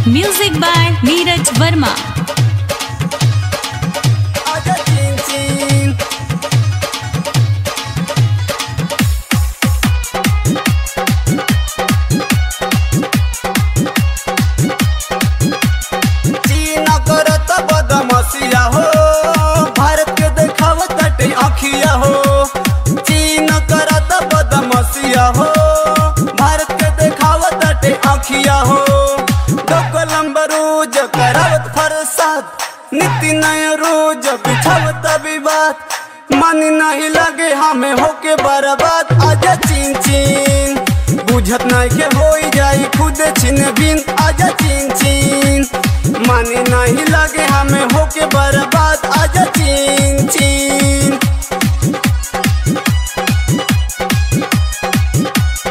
Music by Neeraj Verma. नीति नय रोज बिछावत विवाद मन नहीं लगे हमें होके बर्बाद। आजा चीन चीन बुझत नहीं के हो जाई खुद छिन बिन। आजा चीन चीन मन नहीं लगे हमें होके बर्बाद। आजा चीन चीन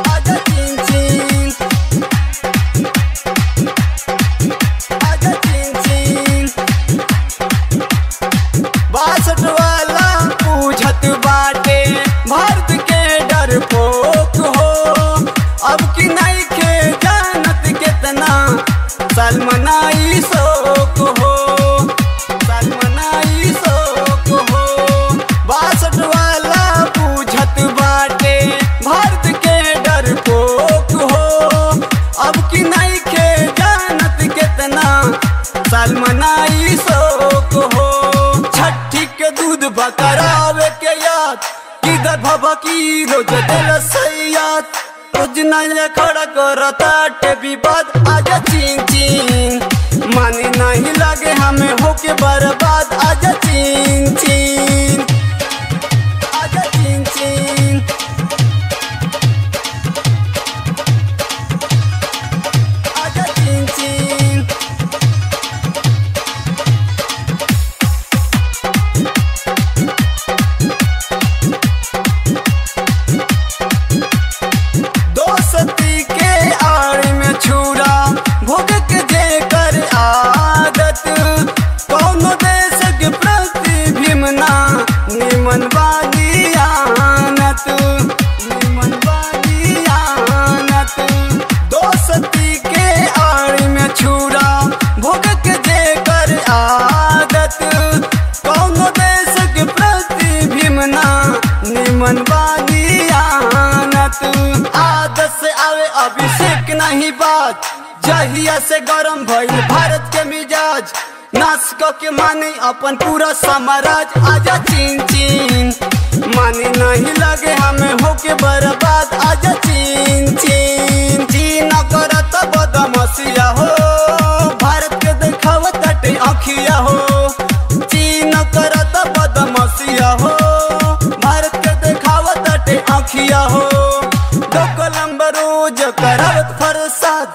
आजा चीन चीन आजा चीन चीन। 62 वाला पूछत बाटे भारत के डरपोक हो। अब की नहीं के जानत कितना सलमनाई शोक हो। सलमनाई शोक हो। 62 वाला पूछत बाटे भारत के डरपोक हो। अब की नहीं के जानत कितना सलमनाई शोक हो। छठी के दूध बकरावे के याद किधर भवा की रोज दिल सैयाद। रोज नया खड़ा करता विवाद। आजा चीन चीन माने नहीं लगे हमें होके बर्बाद। आजा चीन चीन आजा चीन चीन आजा चीन चीन। दोस्ती के आड़ में छुरा भोग के जेकर आदत। कौनो देश के प्रति भीमना निमन वाली आनत। निमन वाली आनत। दोस्ती के आड़ में छुरा भोग के जेकर आदत। कौनो देश के प्रति भीमना निमन वाली आनत। आदत से आवे अभिषेक नहीं बात जहिया से गरम भइल भारत के मिजाज। नाश के माने अपन पूरा साम्राज्य। आजा चीन चीन माने नहीं लगे हमें होके बर्बाद। आजा चीन चीन चीन करत बदमाशिया हो। भारत के देखावत आँखिया हो। चीन करत बदमाशिया हो। भारत के देखावत आँखिया हो। रोज करावत फरसाद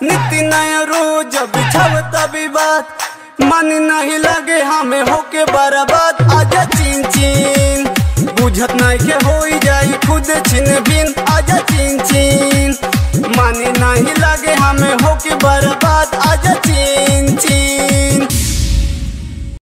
नीति नया रोज बिछावत विवाद मन नहीं लगे हमें होके बर्बाद। आजा चीन चीन बुझत नहीं के हो जाई खुद छिन बिन। आजा चीन चीन माने नहीं लगे हमें होके बर्बाद।